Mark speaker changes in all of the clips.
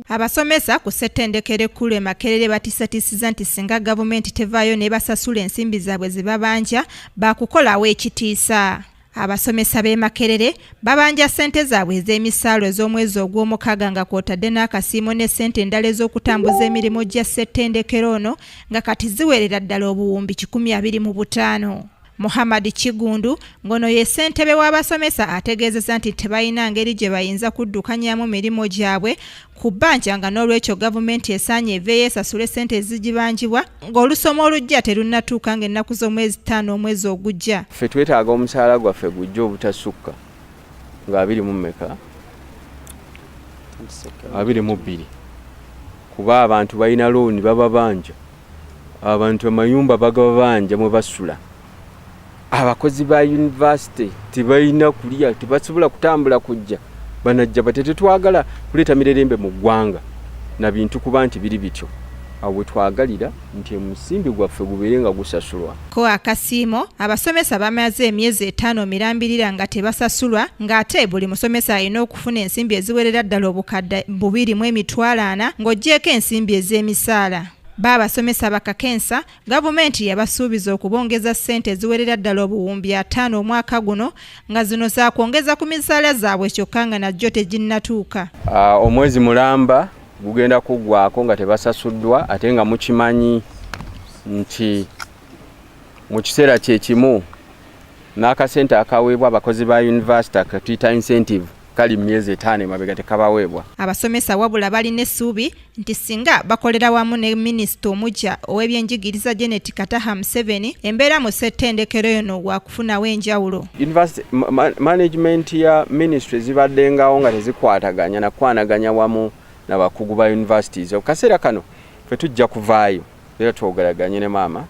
Speaker 1: Abasomesa ku ssettendekero ekkulu e Makerere batisatiisiza nti singa gavumenti tevaayo ne basasula ensimbi zaabwe ze babanja bakukolawo ekitiisa. Abasomesa b'e Makerere babanja ssente zaabwe ez'emisaalo ez'omwezi ogw'omukaaga nga kw'otadde n'akasiimo ne ssente endala ez'okutambuza emirimu gya ssettendekero ono nga kati ziwerera ddala obuwumbi 25,000. Muhammad Kigundu ngono ye ssentebe w'abasomesa ategeezezza nti tebalina ngeri gye bayinza kuddukanyamu mirimu gyabwe ku bbanja nga n'olwekyo gavumenti esaanye eveeyo esasule ssente ezigibanjibwa ng'olusoma olujja terunnatuuka ng'ennaku z'omwezi 5 omwezi ogujja.
Speaker 2: Ffe twetaaga omusaala gwaffe gujja obutasukka nga 20 22 kuba abantu balina looni baba banja, abantu amayumba bagabanja mwe basula. Abakozi ba university tibalina kulya, tibasobola kutambula kujja banajja batete twagala kuleta mirerembe mu ggwanga na bintu kuba nti biri bityo awo twagalira nti omusimbi gwaffe gubeere nga gusasulwa.
Speaker 1: Ko akasiimo abasomesa bamaze emyezi 5 mirambirira nga tebasasulwa ng'ate buli musomesa alina okufuna ensimbi eziwerera ddala obukadde 2,400 ng'oggyeko ensimbi ez'emisaala. Babasomesa bakakensa gavumenti yabasuubiza okubongeza ssente eziwerera ddala obuwumbi 5 omwaka guno nga zino zaakwongeza ku misaala zaabwe kyokka nga najjo teginnatuuka.
Speaker 2: Omwezi mulamba gugenda kuggwako nga tebasasuddwa ate nga mukimanyi nti mu kiseera kye kimu n'akasente akaweebwa abakozi ba university akatuyita incentive kali myezi 5 mabega tekabaweebwa.
Speaker 1: Abasomesa wabula balina essuubi nti singa bakolera wamu ne minisita omujja ow'ebyenjigiriza Janet Kataha Museveni embeera mu ssettendekero eno waakufunawo enjawulo.
Speaker 2: University management ya ministry zibaddengawo nga tezikwataganya na kwanaganya wamu n'abakugu ba universities. Kaseera kano ffe tujja kuvaayo era twogeraganye ne maama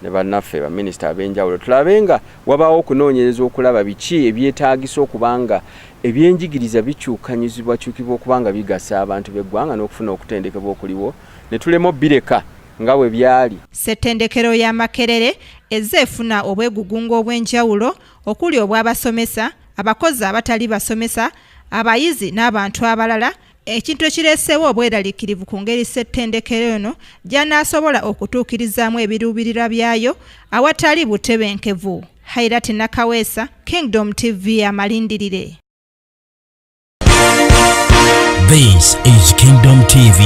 Speaker 2: ne bannaffe ba minisita ab'enjawulo tulabe nga wabaawo okunoonyereza okulaba biki ebyetaagisa okubanga ebyenjigiriza bikyukanyizibwa okubanga bigasa abantu b'eggwanga n'okufuna okutendekebwa okuliwo ne tulema bireka nga bwe byali.
Speaker 1: Ssettendekero ya Makerere ezze efuna obwegugungo obw'enjawulo okuli obw'abasomesa, abakozi abatali basomesa, abayizi n'abantu abalala. Ekintu ekireeseewo obweraliikirivu ku ngeri ssettendekero eno gy'anaasobola okutuukirizaamu ebiruubirirwa byayo awatali butebenkevu. Hairat Nakaweesa, Kingdom TV amalindirire.
Speaker 3: This is Kingdom TV.